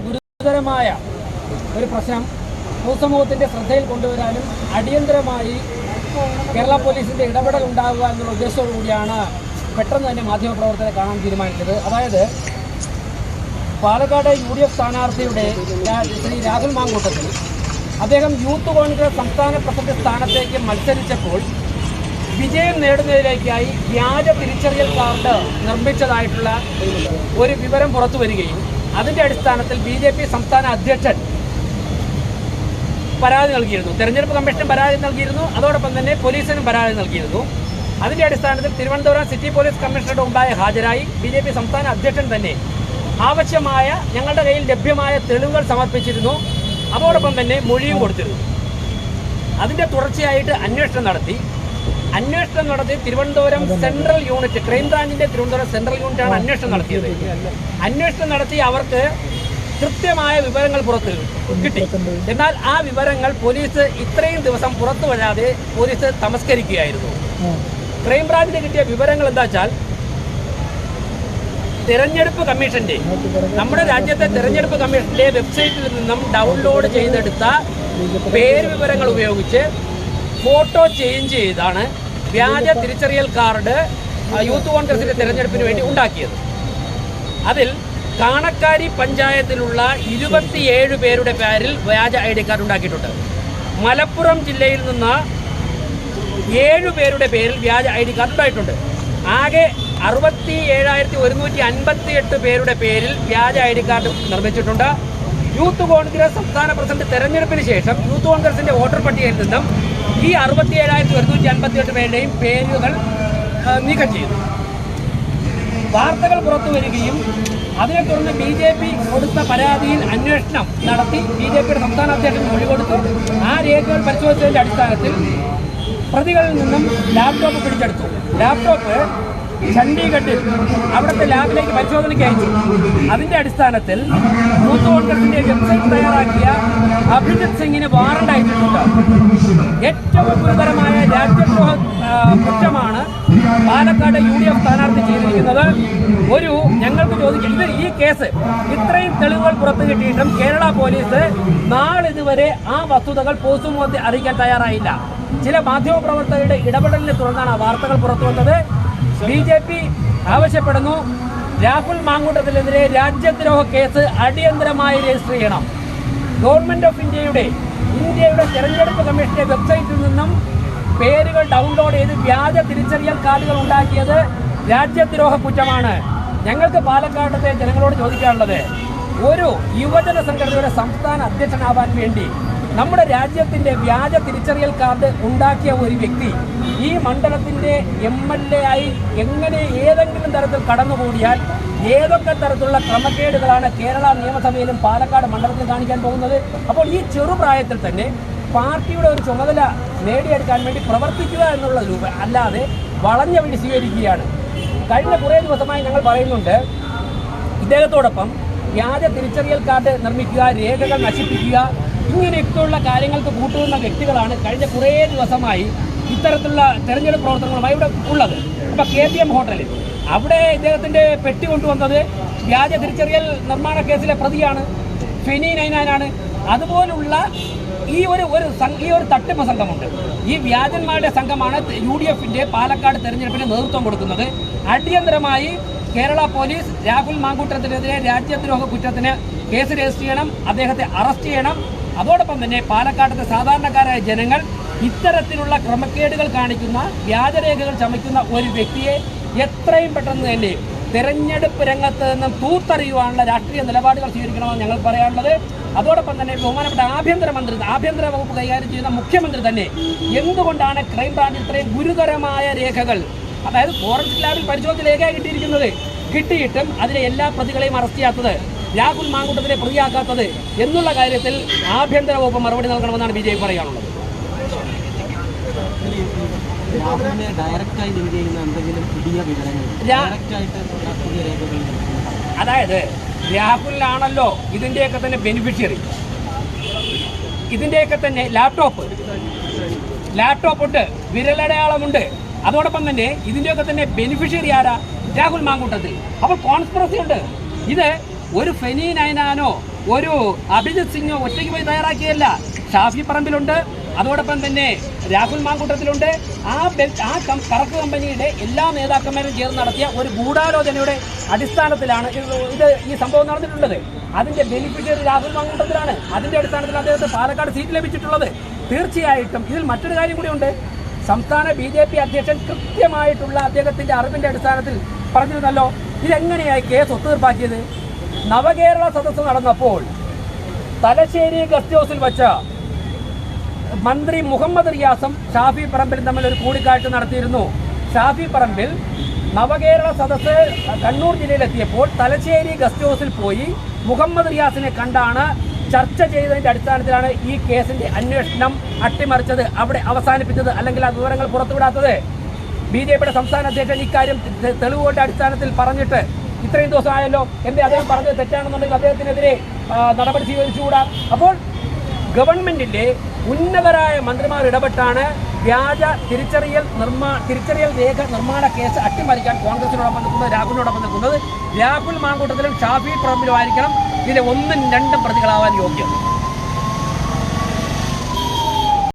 ഗുരുതരമായ ഒരു പ്രശ്നം പൊതുസമൂഹത്തിൻ്റെ ശ്രദ്ധയിൽ കൊണ്ടുവരാനും അടിയന്തരമായി കേരള പോലീസിൻ്റെ ഇടപെടൽ ഉണ്ടാകുക എന്നുള്ള ഉദ്ദേശത്തോടു കൂടിയാണ് പെട്ടെന്ന് തന്നെ മാധ്യമപ്രവർത്തകരെ കാണാൻ തീരുമാനിച്ചത്. അതായത് പാലക്കാട് UDF സ്ഥാനാർത്ഥിയുടെ ശ്രീ രാഹുൽ മാങ്കൂട്ടത്തിൽ അദ്ദേഹം യൂത്ത് കോൺഗ്രസ് സംസ്ഥാന പ്രസിഡന്റ് സ്ഥാനത്തേക്ക് മത്സരിച്ചപ്പോൾ വിജയം നേടുന്നതിലേക്കായി വ്യാജ തിരിച്ചറിയൽ കാർഡ് നിർമ്മിച്ചതായിട്ടുള്ള ഒരു വിവരം പുറത്തു വരികയും അതിൻ്റെ അടിസ്ഥാനത്തിൽ BJP സംസ്ഥാന അധ്യക്ഷൻ പരാതി നൽകിയിരുന്നു. തെരഞ്ഞെടുപ്പ് കമ്മീഷനും പരാതി നൽകിയിരുന്നു, അതോടൊപ്പം തന്നെ പോലീസിനും പരാതി നൽകിയിരുന്നു. അതിൻ്റെ അടിസ്ഥാനത്തിൽ തിരുവനന്തപുരം സിറ്റി പോലീസ് കമ്മീഷണറുടെ മുമ്പായി ഹാജരായി BJP സംസ്ഥാന അധ്യക്ഷൻ തന്നെ ആവശ്യമായ ഞങ്ങളുടെ കയ്യിൽ ലഭ്യമായ തെളിവുകൾ സമർപ്പിച്ചിരുന്നു. അതോടൊപ്പം തന്നെ മൊഴിയും കൊടുത്തിരുന്നു. അതിൻ്റെ തുടർച്ചയായിട്ട് അന്വേഷണം നടത്തി തിരുവനന്തപുരം സെൻട്രൽ യൂണിറ്റ്, ക്രൈംബ്രാഞ്ചിൻ്റെ തിരുവനന്തപുരം സെൻട്രൽ യൂണിറ്റാണ് അന്വേഷണം നടത്തിയത്. അന്വേഷണം നടത്തി അവർക്ക് കൃത്യമായ വിവരങ്ങൾ പുറത്ത് കിട്ടി. എന്നാൽ ആ വിവരങ്ങൾ പോലീസ് ഇത്രയും ദിവസം പുറത്തു വരാതെ പോലീസ് തമസ്കരിക്കുകയായിരുന്നു. ക്രൈംബ്രാഞ്ചിന് കിട്ടിയ വിവരങ്ങൾ എന്താ വെച്ചാൽ, തെരഞ്ഞെടുപ്പ് കമ്മീഷന്റെ, നമ്മുടെ രാജ്യത്തെ തെരഞ്ഞെടുപ്പ് കമ്മീഷന്റെ വെബ്സൈറ്റിൽ നിന്നും ഡൗൺലോഡ് ചെയ്തെടുത്ത പേര് വിവരങ്ങൾ ഉപയോഗിച്ച് ഫോട്ടോ ചേഞ്ച് ചെയ്താണ് വ്യാജ തിരിച്ചറിയൽ കാർഡ് യൂത്ത് കോൺഗ്രസിന്റെ തെരഞ്ഞെടുപ്പിന് വേണ്ടി ഉണ്ടാക്കിയത്. അതിൽ കാണക്കാരി പഞ്ചായത്തിലുള്ള 27 പേരുടെ പേരിൽ വ്യാജ ID കാർഡ് ഉണ്ടാക്കിയിട്ടുണ്ട്. മലപ്പുറം ജില്ലയിൽ നിന്ന് 7 പേരുടെ പേരിൽ വ്യാജ ID കാർഡ് ഉണ്ടായിട്ടുണ്ട്. ആകെ 67,158 പേരുടെ പേരിൽ വ്യാജ ID കാർഡ് നിർമ്മിച്ചിട്ടുണ്ട്. യൂത്ത് കോൺഗ്രസ് സംസ്ഥാന പ്രസിഡന്റ് തെരഞ്ഞെടുപ്പിന് ശേഷം യൂത്ത് കോൺഗ്രസിന്റെ വോട്ടർ പട്ടികയിൽ നിന്നും ഈ 67,158 പേരുടെയും പേരുകൾ നീക്കം ചെയ്തു. വാർത്തകൾ പുറത്തു വരികയും അതിനെ തുടർന്ന് BJP കൊടുത്ത പരാതിയിൽ അന്വേഷണം നടത്തി BJPയുടെ സംസ്ഥാന അധ്യക്ഷൻ മൊഴി കൊടുത്തു. ആ രേഖകൾ പരിശോധിച്ചതിൻ്റെ അടിസ്ഥാനത്തിൽ പ്രതികളിൽ നിന്നും ലാപ്ടോപ്പ് പിടിച്ചെടുത്തു. ലാപ്ടോപ്പ് ചണ്ഡീഗഡിൽ അവിടുത്തെ ലാബിലേക്ക് പരിശോധനയ്ക്ക് അയച്ചു. അതിൻ്റെ അടിസ്ഥാനത്തിൽ യൂത്ത് കോൺഗ്രസിന്റെ വെബ്സൈറ്റ് തയ്യാറാക്കിയ അഭിജിത് സിംഗിന് വാറണ്ട് അയച്ചിട്ടുണ്ട്. ഏറ്റവും ഗുരുതരമായ രാജ്യദ്രോഹ കുറ്റമാണ് പാലക്കാട് UDF സ്ഥാനാർത്ഥി ചെയ്തിരിക്കുന്നത്. ഞങ്ങൾക്ക് ചോദിക്കും, ഈ കേസ് ഇത്രയും തെളിവുകൾ പുറത്തു കിട്ടിയിട്ടും കേരള പോലീസ് നാളിതുവരെ ആ വസ്തുതകൾ പൊതുസമൂഹത്തെ അറിയിക്കാൻ തയ്യാറായില്ല. ചില മാധ്യമപ്രവർത്തകരുടെ ഇടപെടലിനെ തുടർന്നാണ് ആ വാർത്തകൾ പുറത്തു വന്നത്. BJP ആവശ്യപ്പെടുന്നു, രാഹുൽ മാങ്കൂട്ടത്തിനെതിരെ രാജ്യദ്രോഹ കേസ് അടിയന്തരമായി രജിസ്റ്റർ ചെയ്യണം. ഗവൺമെന്റ് ഓഫ് ഇന്ത്യയുടെ തെരഞ്ഞെടുപ്പ് കമ്മീഷന്റെ വെബ്സൈറ്റിൽ നിന്നും പേരുകൾ ഡൗൺലോഡ് ചെയ്ത് വ്യാജ തിരിച്ചറിയൽ കാർഡുകൾ ഉണ്ടാക്കിയത് രാജ്യദ്രോഹ കുറ്റമാണ്. ഞങ്ങൾക്ക് പാലക്കാട്ടെ ജനങ്ങളോട് ചോദിക്കാനുള്ളത്, ഒരു യുവജന സംഘടനയുടെ സംസ്ഥാന അധ്യക്ഷനാവാൻ വേണ്ടി നമ്മുടെ രാജ്യത്തിൻ്റെ വ്യാജ തിരിച്ചറിയൽ കാർഡ് ഉണ്ടാക്കിയ ഒരു വ്യക്തി ഈ മണ്ഡലത്തിൻ്റെ MLA ആയി എങ്ങനെ ഏതെങ്കിലും തരത്തിൽ കടന്നുകൂടിയാൽ ഏതൊക്കെ തരത്തിലുള്ള ക്രമക്കേടുകളാണ് കേരള നിയമസഭയിലും പാലക്കാട് മണ്ഡലത്തിലും കാണിക്കാൻ പോകുന്നത്? അപ്പോൾ ഈ ചെറുപ്രായത്തിൽ തന്നെ പാർട്ടിയുടെ ഒരു ചുമതല നേടിയെടുക്കാൻ വേണ്ടി പ്രവർത്തിക്കുക എന്നുള്ള രൂപം അല്ലാതെ വളഞ്ഞ വഴി സ്വീകരിക്കുകയാണ്. കഴിഞ്ഞ കുറേ ദിവസമായി ഞങ്ങൾ പറയുന്നുണ്ട്, ഇദ്ദേഹത്തോടൊപ്പം വ്യാജ തിരിച്ചറിയൽ കാർഡ് നിർമ്മിക്കുക, രേഖകൾ നശിപ്പിക്കുക, ഇങ്ങനെയൊക്കെയുള്ള കാര്യങ്ങൾക്ക് കൂട്ടുന്ന വ്യക്തികളാണ് കഴിഞ്ഞ കുറേ ദിവസമായി ഇത്തരത്തിലുള്ള തെരഞ്ഞെടുപ്പ് പ്രവർത്തനങ്ങളുമായി ഇവിടെ ഉള്ളത്. അപ്പോൾ KPM ഹോട്ടലിൽ അവിടെ ഇദ്ദേഹത്തിൻ്റെ പെട്ടി കൊണ്ടുവന്നത് വ്യാജ തിരിച്ചറിയൽ നിർമ്മാണ കേസിലെ പ്രതിയാണ്, ഫെനി നൈനാനാണ്. അതുപോലുള്ള ഈ ഒരു തട്ടിപ്പ് സംഘമുണ്ട്. ഈ വ്യാജന്മാരുടെ സംഘമാണ് UDFന്റെ പാലക്കാട് തെരഞ്ഞെടുപ്പിന് നേതൃത്വം കൊടുക്കുന്നത്. അടിയന്തരമായി കേരള പോലീസ് രാഹുൽ മാങ്കൂട്ടത്തിനെതിരെ രാജ്യദ്രോഹ കുറ്റത്തിന് കേസ് രജിസ്റ്റർ ചെയ്യണം, അദ്ദേഹത്തെ അറസ്റ്റ് ചെയ്യണം. അതോടൊപ്പം തന്നെ പാലക്കാട്ടത്തെ സാധാരണക്കാരായ ജനങ്ങൾ ഇത്തരത്തിലുള്ള ക്രമക്കേടുകൾ കാണിക്കുന്ന, വ്യാജരേഖകൾ ചമയ്ക്കുന്ന ഒരു വ്യക്തിയെ എത്രയും പെട്ടെന്ന് തന്നെ തെരഞ്ഞെടുപ്പ് രംഗത്ത് നിന്നും തൂത്തറിയുവാനുള്ള രാഷ്ട്രീയ നിലപാടുകൾ സ്വീകരിക്കണമെന്ന് ഞങ്ങൾ പറയാനുള്ളത്. അതോടൊപ്പം തന്നെ ബഹുമാനപ്പെട്ട ആഭ്യന്തര വകുപ്പ് കൈകാര്യം ചെയ്യുന്ന മുഖ്യമന്ത്രി തന്നെ എന്തുകൊണ്ടാണ് ക്രൈംബ്രാഞ്ച് ഇത്രയും ഗുരുതരമായ രേഖകൾ, അതായത് ഫോറൻസിക് ലാബിൽ പരിശോധിച്ച രേഖ കിട്ടിയിട്ടും അതിലെ എല്ലാ പ്രതികളെയും അറസ്റ്റ് ചെയ്യാത്തത്, രാഹുൽ മാങ്കൂട്ടത്തിനെ പ്രതിയാക്കാത്തത് എന്നുള്ള കാര്യത്തിൽ ആഭ്യന്തര വകുപ്പ് മറുപടി നൽകണമെന്നാണ് BJP പറയാനുള്ളത്. അതായത് രാഹുലിനാണല്ലോ ഇതിൻ്റെയൊക്കെ തന്നെ ബെനിഫിഷ്യറി, ഇതിൻ്റെയൊക്കെ തന്നെ ലാപ്ടോപ്പ് ഉണ്ട്, വിരലടയാളമുണ്ട്. അതോടൊപ്പം തന്നെ ഇതിൻ്റെയൊക്കെ തന്നെ ബെനിഫിഷ്യറി ആരാ? രാഹുൽ മാങ്കൂട്ടത്തിൽ. അപ്പോൾ കോൺസ്പിറസി ഉണ്ട്. ഇത് ഒരു ഫെനി നൈനാനോ ഒരു അഭിജിത് സിംഗ് ഒറ്റയ്ക്ക് പോയി തയ്യാറാക്കിയല്ല. ഷാഫി പറമ്പിലുണ്ട്, അതോടൊപ്പം തന്നെ രാഹുൽ മാങ്കൂട്ടത്തിലുണ്ട്. കറക്ക് കമ്പനിയുടെ എല്ലാ നേതാക്കന്മാരും ചേർന്ന് നടത്തിയ ഒരു ഗൂഢാലോചനയുടെ അടിസ്ഥാനത്തിലാണ് ഈ സംഭവം നടന്നിട്ടുള്ളത്. അതിന്റെ ബെനിഫിഷ്യറി രാഹുൽ മാങ്കൂട്ടത്തിലാണ്. അതിന്റെ അടിസ്ഥാനത്തിൽ അദ്ദേഹത്തിന് പാലക്കാട് സീറ്റ് ലഭിച്ചിട്ടുള്ളത്. തീർച്ചയായിട്ടും ഇതിൽ മറ്റൊരു കാര്യം കൂടിയുണ്ട്. സംസ്ഥാന BJP അധ്യക്ഷൻ കൃത്യമായിട്ടുള്ള അദ്ദേഹത്തിന്റെ അറിവിന്റെ അടിസ്ഥാനത്തിൽ പറഞ്ഞിരുന്നല്ലോ, ഇതെങ്ങനെയായി കേസ് ഒത്തുതീർപ്പാക്കിയത്. നവകേരള സദസ്സ് നടന്നപ്പോൾ തലശ്ശേരി ഗസ്റ്റ് ഹൗസിൽ വച്ച മന്ത്രി മുഹമ്മദ് റിയാസും ഷാഫി പറമ്പിലും തമ്മിൽ ഒരു കൂടിക്കാഴ്ച നടത്തിയിരുന്നു. ഷാഫി പറമ്പിൽ നവകേരള സദസ്സ് കണ്ണൂർ ജില്ലയിലെത്തിയപ്പോൾ തലശ്ശേരി ഗസ്റ്റ് ഹൗസിൽ പോയി മുഹമ്മദ് റിയാസിനെ കണ്ടാണ് ചർച്ച ചെയ്തതിൻ്റെ അടിസ്ഥാനത്തിലാണ് ഈ കേസിന്റെ അന്വേഷണം അട്ടിമറിച്ചത്, അവിടെ അവസാനിപ്പിച്ചത്, അല്ലെങ്കിൽ ആ വിവരങ്ങൾ പുറത്തുവിടാത്തത്. BJPയുടെ സംസ്ഥാന അധ്യക്ഷൻ ഇക്കാര്യം തെളിവുകളുടെ അടിസ്ഥാനത്തിൽ പറഞ്ഞിട്ട് ഇത്രയും ദിവസമായല്ലോ. എന്തേ അദ്ദേഹം പറഞ്ഞത് തെറ്റാണെന്നുണ്ടെങ്കിൽ അദ്ദേഹത്തിനെതിരെ നടപടി സ്വീകരിച്ചുകൂടാ. അപ്പോൾ ഗവൺമെന്റിന്റെ ഉന്നതരായ മന്ത്രിമാർ ഇടപെട്ടാണ് വ്യാജ തിരിച്ചറിയൽ രേഖ നിർമ്മാണ കേസ് അട്ടിമറിക്കാൻ കോൺഗ്രസിനോടൊപ്പം നിൽക്കുന്നത്, രാഹുലിനോടൊപ്പം നിൽക്കുന്നത്. രാഹുൽ മാങ്കൂട്ടത്തിലും ഷാഫി പറമ്പിലും ആയിരിക്കണം ഇതിലെ 1ഉം 2ഉം പ്രതികളാവാൻ യോഗ്യം.